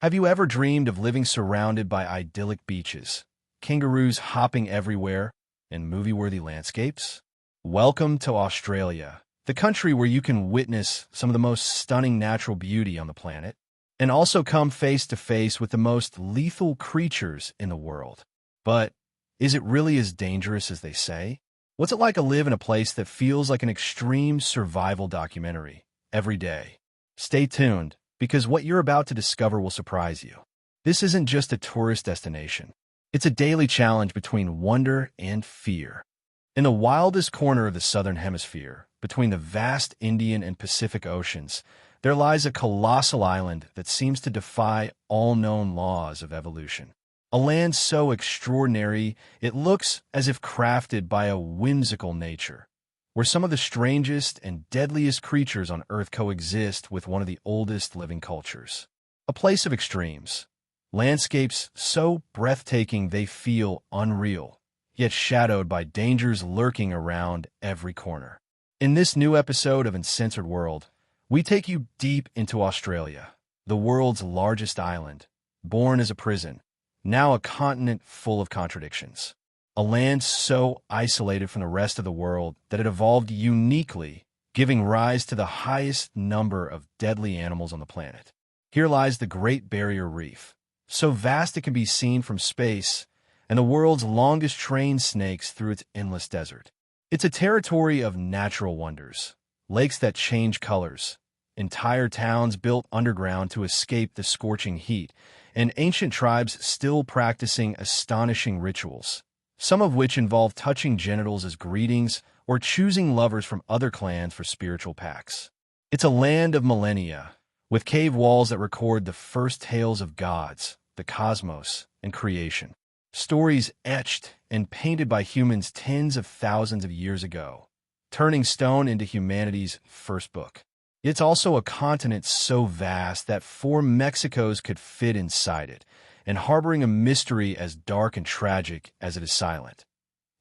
Have you ever dreamed of living surrounded by idyllic beaches, kangaroos hopping everywhere, and movie-worthy landscapes? Welcome to Australia, the country where you can witness some of the most stunning natural beauty on the planet, and also come face to face with the most lethal creatures in the world. But is it really as dangerous as they say? What's it like to live in a place that feels like an extreme survival documentary every day? Stay tuned, because what you're about to discover will surprise you. This isn't just a tourist destination. It's a daily challenge between wonder and fear. In the wildest corner of the Southern Hemisphere, between the vast Indian and Pacific Oceans, there lies a colossal island that seems to defy all known laws of evolution. A land so extraordinary, it looks as if crafted by a whimsical nature, where some of the strangest and deadliest creatures on Earth coexist with one of the oldest living cultures. A place of extremes. Landscapes so breathtaking they feel unreal, yet shadowed by dangers lurking around every corner. In this new episode of Uncensored World, we take you deep into Australia, the world's largest island, born as a prison, now a continent full of contradictions. A land so isolated from the rest of the world that it evolved uniquely, giving rise to the highest number of deadly animals on the planet. Here lies the Great Barrier Reef, so vast it can be seen from space, and the world's longest trained snakes through its endless desert. It's a territory of natural wonders, lakes that change colors, entire towns built underground to escape the scorching heat, and ancient tribes still practicing astonishing rituals, some of which involve touching genitals as greetings or choosing lovers from other clans for spiritual pacts. It's a land of millennia, with cave walls that record the first tales of gods, the cosmos, and creation. Stories etched and painted by humans tens of thousands of years ago, turning stone into humanity's first book. It's also a continent so vast that 4 Mexicos could fit inside it, and harboring a mystery as dark and tragic as it is silent.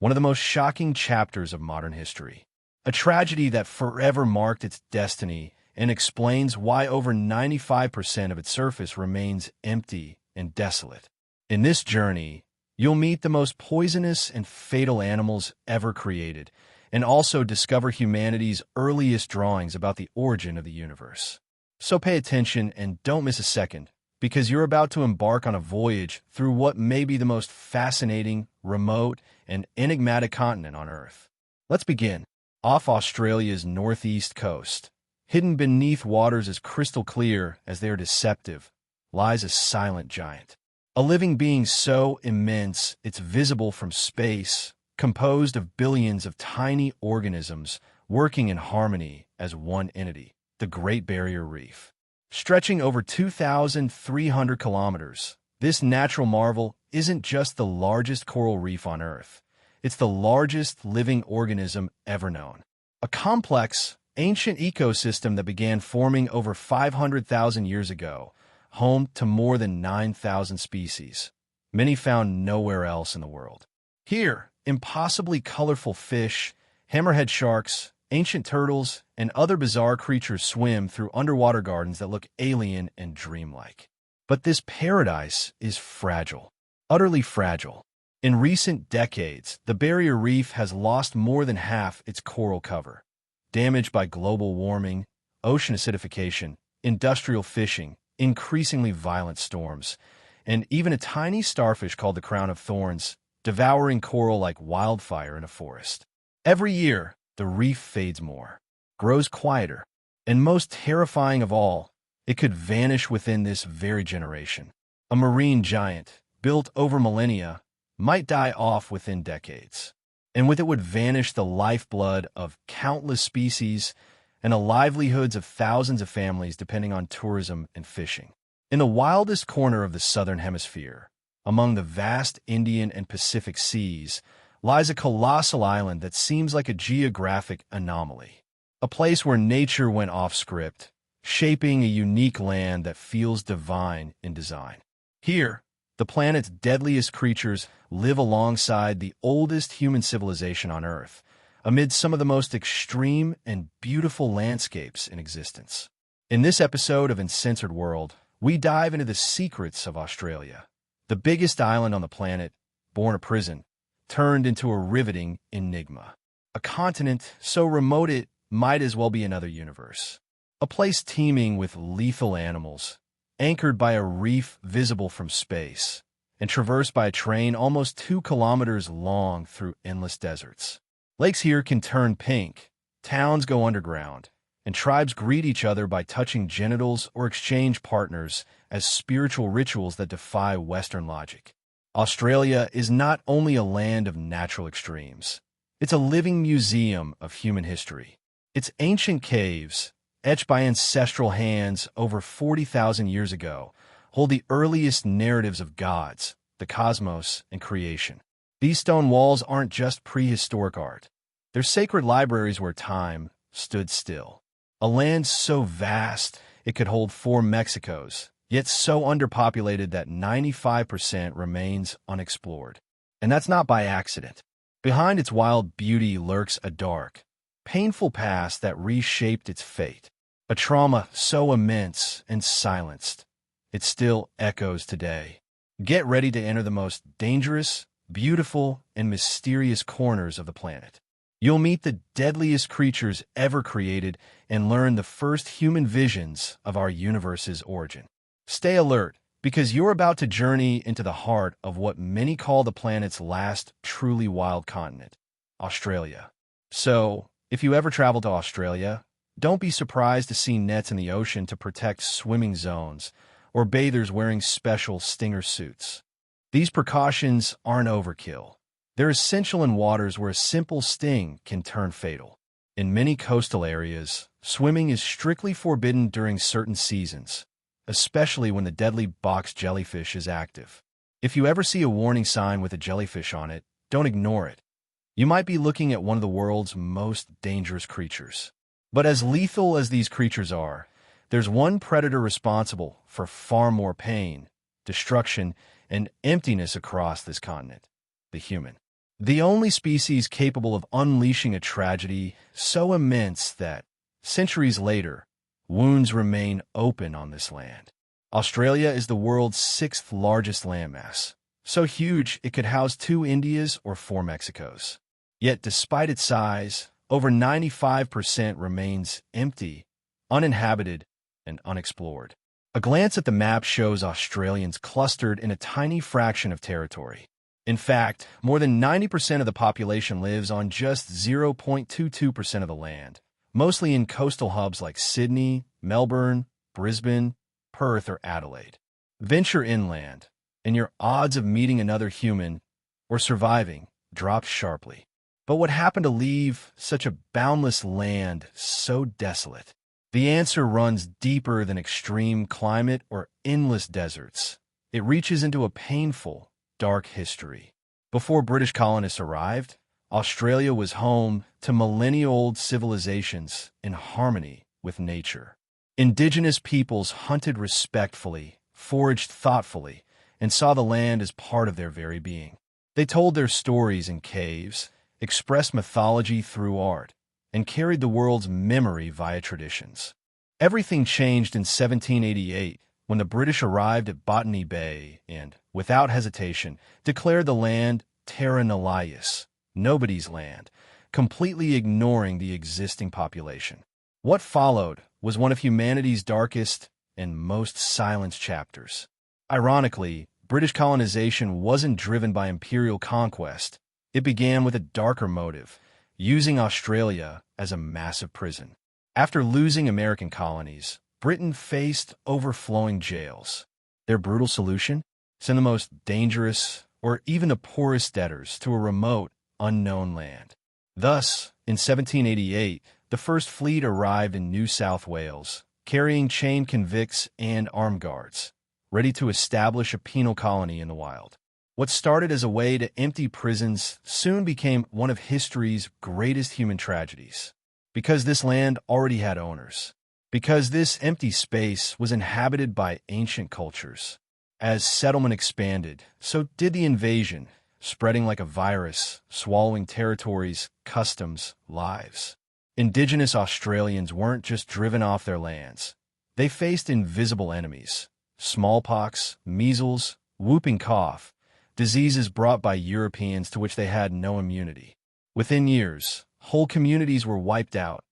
One of the most shocking chapters of modern history. A tragedy that forever marked its destiny and explains why over 95% of its surface remains empty and desolate. In this journey, you'll meet the most poisonous and fatal animals ever created, and also discover humanity's earliest drawings about the origin of the universe. So pay attention and don't miss a second, because you're about to embark on a voyage through what may be the most fascinating, remote, and enigmatic continent on Earth. Let's begin. Off Australia's northeast coast, hidden beneath waters as crystal clear as they are deceptive, lies a silent giant. A living being so immense it's visible from space, composed of billions of tiny organisms working in harmony as one entity, the Great Barrier Reef. Stretching over 2,300 kilometers, this natural marvel isn't just the largest coral reef on Earth. It's the largest living organism ever known. A complex, ancient ecosystem that began forming over 500,000 years ago, home to more than 9,000 species, many found nowhere else in the world. Here, impossibly colorful fish, hammerhead sharks, ancient turtles, and other bizarre creatures swim through underwater gardens that look alien and dreamlike. But this paradise is fragile, utterly fragile. In recent decades, the barrier reef has lost more than half its coral cover, damaged by global warming, ocean acidification, industrial fishing, increasingly violent storms, and even a tiny starfish called the crown of thorns, devouring coral like wildfire in a forest. Every year, the reef fades more, grows quieter, and most terrifying of all, it could vanish within this very generation. A marine giant, built over millennia, might die off within decades, and with it would vanish the lifeblood of countless species and the livelihoods of thousands of families depending on tourism and fishing. In the wildest corner of the Southern Hemisphere, among the vast Indian and Pacific seas, lies a colossal island that seems like a geographic anomaly. A place where nature went off script, shaping a unique land that feels divine in design. Here, the planet's deadliest creatures live alongside the oldest human civilization on Earth, amid some of the most extreme and beautiful landscapes in existence. In this episode of Uncensored World, we dive into the secrets of Australia, the biggest island on the planet, born a prison, turned into a riveting enigma. A continent so remote it might as well be another universe. A place teeming with lethal animals, anchored by a reef visible from space, and traversed by a train almost 2 kilometers long through endless deserts. Lakes here can turn pink, towns go underground, and tribes greet each other by touching genitals or exchange partners as spiritual rituals that defy Western logic. Australia is not only a land of natural extremes, it's a living museum of human history. Its ancient caves, etched by ancestral hands over 40,000 years ago, hold the earliest narratives of gods, the cosmos, and creation. These stone walls aren't just prehistoric art. They're sacred libraries where time stood still. A land so vast it could hold 4 Mexicos, yet so underpopulated that 95% remains unexplored. And that's not by accident. Behind its wild beauty lurks a dark, painful past that reshaped its fate. A trauma so immense and silenced, it still echoes today. Get ready to enter the most dangerous, beautiful, and mysterious corners of the planet. You'll meet the deadliest creatures ever created and learn the first human visions of our universe's origin. Stay alert, because you're about to journey into the heart of what many call the planet's last truly wild continent, Australia. So, if you ever travel to Australia, don't be surprised to see nets in the ocean to protect swimming zones or bathers wearing special stinger suits. These precautions aren't overkill. They're essential in waters where a simple sting can turn fatal. In many coastal areas, swimming is strictly forbidden during certain seasons, especially when the deadly box jellyfish is active. If you ever see a warning sign with a jellyfish on it, don't ignore it. You might be looking at one of the world's most dangerous creatures. But as lethal as these creatures are, there's one predator responsible for far more pain, destruction, and emptiness across this continent: the human. The only species capable of unleashing a tragedy so immense that, centuries later, wounds remain open on this land. Australia is the world's 6th largest landmass, so huge it could house 2 Indias or 4 Mexicos. Yet despite its size, over 95% remains empty, uninhabited, and unexplored. A glance at the map shows Australians clustered in a tiny fraction of territory. In fact, more than 90% of the population lives on just 0.22% of the land, mostly in coastal hubs like Sydney, Melbourne, Brisbane, Perth, or Adelaide. Venture inland, and your odds of meeting another human or surviving drop sharply. But what happened to leave such a boundless land so desolate? The answer runs deeper than extreme climate or endless deserts. It reaches into a painful, dark history. Before British colonists arrived, Australia was home to millennia-old civilizations in harmony with nature. Indigenous peoples hunted respectfully, foraged thoughtfully, and saw the land as part of their very being. They told their stories in caves, expressed mythology through art, and carried the world's memory via traditions. Everything changed in 1788 when the British arrived at Botany Bay and, without hesitation, declared the land terra nullius, nobody's land, completely ignoring the existing population. What followed was one of humanity's darkest and most silenced chapters. Ironically, British colonization wasn't driven by imperial conquest. It began with a darker motive: using Australia as a massive prison. After losing American colonies, Britain faced overflowing jails. Their brutal solution? Send the most dangerous or even the poorest debtors to a remote, unknown land. Thus, in 1788, the first fleet arrived in New South Wales, carrying chained convicts and armed guards, ready to establish a penal colony in the wild. What started as a way to empty prisons soon became one of history's greatest human tragedies. Because this land already had owners. Because this empty space was inhabited by ancient cultures. As settlement expanded, so did the invasion, spreading like a virus, swallowing territories, customs, lives. Indigenous Australians weren't just driven off their lands. They faced invisible enemies, smallpox, measles, whooping cough, diseases brought by Europeans to which they had no immunity. Within years, whole communities were wiped out,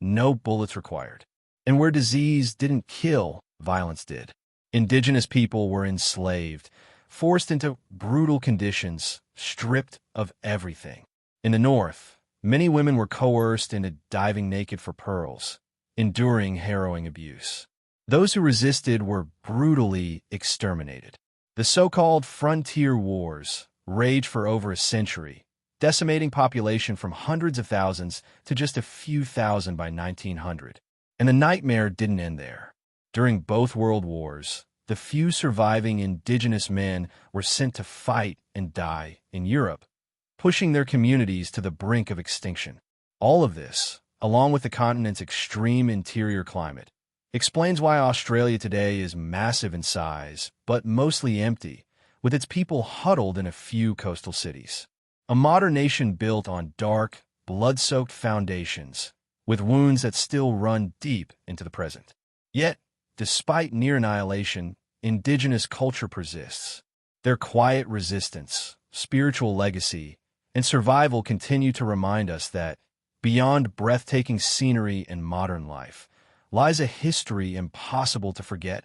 no bullets required. And where disease didn't kill, violence did. Indigenous people were enslaved, forced into brutal conditions, stripped of everything. In the North, many women were coerced into diving naked for pearls, enduring harrowing abuse. Those who resisted were brutally exterminated. The so-called frontier wars raged for over a century, decimating population from hundreds of thousands to just a few thousand by 1900. And the nightmare didn't end there. During both world wars, the few surviving indigenous men were sent to fight and die in Europe, pushing their communities to the brink of extinction. All of this, along with the continent's extreme interior climate, explains why Australia today is massive in size, but mostly empty, with its people huddled in a few coastal cities. A modern nation built on dark, blood-soaked foundations, with wounds that still run deep into the present. Yet, despite near annihilation, indigenous culture persists. Their quiet resistance, spiritual legacy, and survival continue to remind us that, beyond breathtaking scenery and modern life, lies a history impossible to forget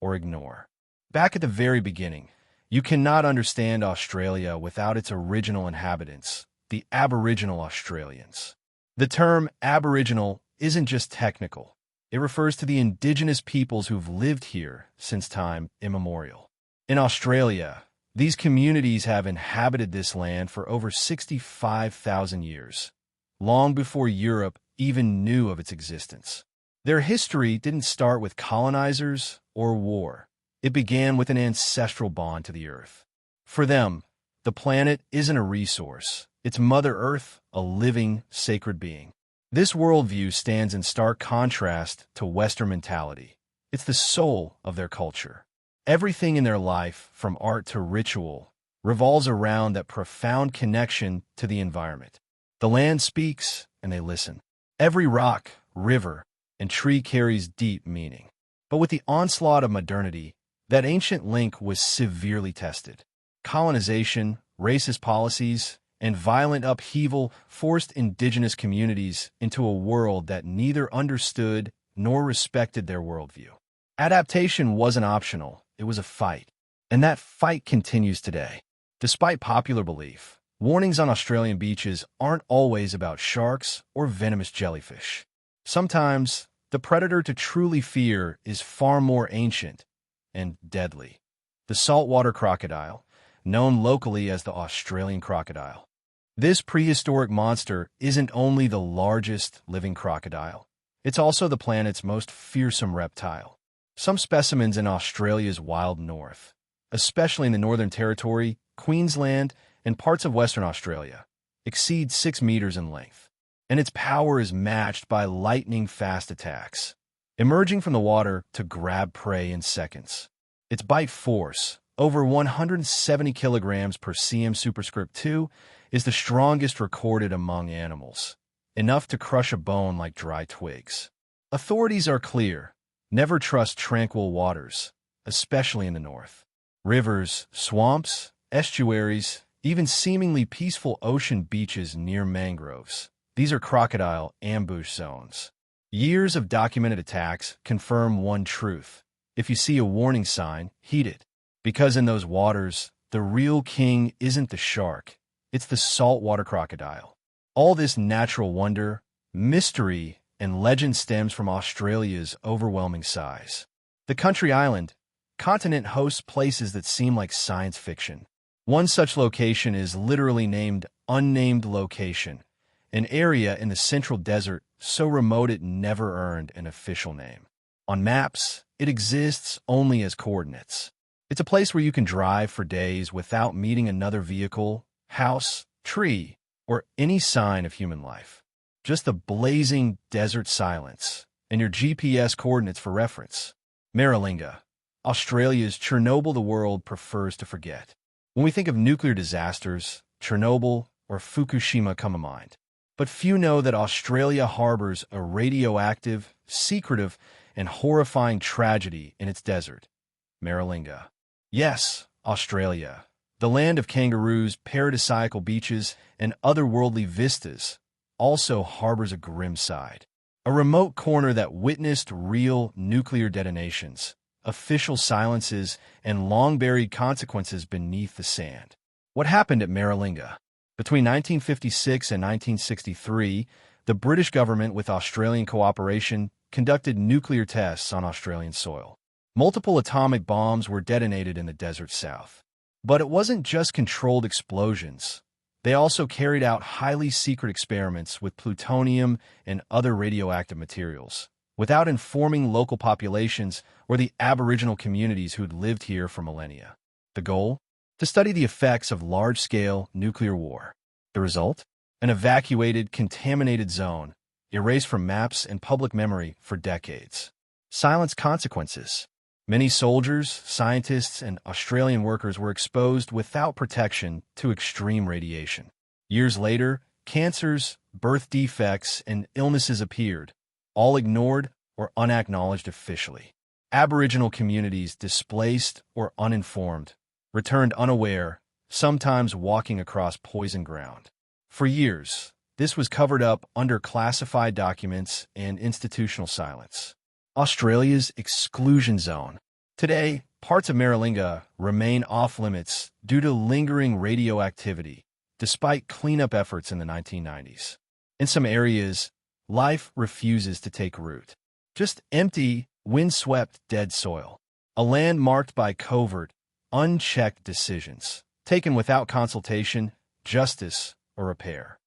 or ignore. Back at the very beginning, you cannot understand Australia without its original inhabitants, the Aboriginal Australians. The term Aboriginal isn't just technical. It refers to the indigenous peoples who've lived here since time immemorial. In Australia, these communities have inhabited this land for over 65,000 years, long before Europe even knew of its existence. Their history didn't start with colonizers or war. It began with an ancestral bond to the earth. For them, the planet isn't a resource. It's Mother Earth, a living, sacred being. This worldview stands in stark contrast to Western mentality. It's the soul of their culture. Everything in their life, from art to ritual, revolves around that profound connection to the environment. The land speaks, and they listen. Every rock, river, and tree carries deep meaning. But with the onslaught of modernity, that ancient link was severely tested. Colonization, racist policies, and violent upheaval forced indigenous communities into a world that neither understood nor respected their worldview. Adaptation wasn't optional, it was a fight. And that fight continues today. Despite popular belief, warnings on Australian beaches aren't always about sharks or venomous jellyfish. Sometimes, the predator to truly fear is far more ancient and deadly. The saltwater crocodile, known locally as the Australian crocodile. This prehistoric monster isn't only the largest living crocodile, it's also the planet's most fearsome reptile. Some specimens in Australia's wild north, especially in the Northern Territory, Queensland, and parts of Western Australia, exceed 6 meters in length, and its power is matched by lightning-fast attacks, emerging from the water to grab prey in seconds. Its bite force, over 170 kilograms per cm superscript 2, is the strongest recorded among animals, enough to crush a bone like dry twigs. Authorities are clear. Never trust tranquil waters, especially in the north. Rivers, swamps, estuaries, even seemingly peaceful ocean beaches near mangroves. These are crocodile ambush zones. Years of documented attacks confirm one truth. If you see a warning sign, heed it. Because in those waters, the real king isn't the shark, it's the saltwater crocodile. All this natural wonder, mystery, and legend stems from Australia's overwhelming size. The country island continent hosts places that seem like science fiction. One such location is literally named Unnamed Location, an area in the central desert so remote it never earned an official name. On maps, it exists only as coordinates. It's a place where you can drive for days without meeting another vehicle, house, tree, or any sign of human life. Just the blazing desert silence and your GPS coordinates for reference. Maralinga, Australia's Chernobyl the world prefers to forget. When we think of nuclear disasters, Chernobyl or Fukushima come to mind. But few know that Australia harbors a radioactive, secretive, and horrifying tragedy in its desert, Maralinga. Yes, Australia, the land of kangaroos, paradisiacal beaches, and otherworldly vistas, also harbors a grim side. A remote corner that witnessed real nuclear detonations, official silences, and long-buried consequences beneath the sand. What happened at Maralinga? Between 1956 and 1963, the British government, with Australian cooperation, conducted nuclear tests on Australian soil. Multiple atomic bombs were detonated in the desert south. But it wasn't just controlled explosions. They also carried out highly secret experiments with plutonium and other radioactive materials, without informing local populations or the Aboriginal communities who'd lived here for millennia. The goal? To study the effects of large-scale nuclear war. The result? An evacuated, contaminated zone, erased from maps and public memory for decades. Silence consequences. Many soldiers, scientists, and Australian workers were exposed without protection to extreme radiation. Years later, cancers, birth defects, and illnesses appeared, all ignored or unacknowledged officially. Aboriginal communities, displaced or uninformed, returned unaware, sometimes walking across poison ground. For years, this was covered up under classified documents and institutional silence. Australia's exclusion zone. Today, parts of Maralinga remain off-limits due to lingering radioactivity, despite cleanup efforts in the 1990s. In some areas, life refuses to take root. Just empty, wind-swept, dead soil. A land marked by covert, unchecked decisions, taken without consultation, justice, or repair.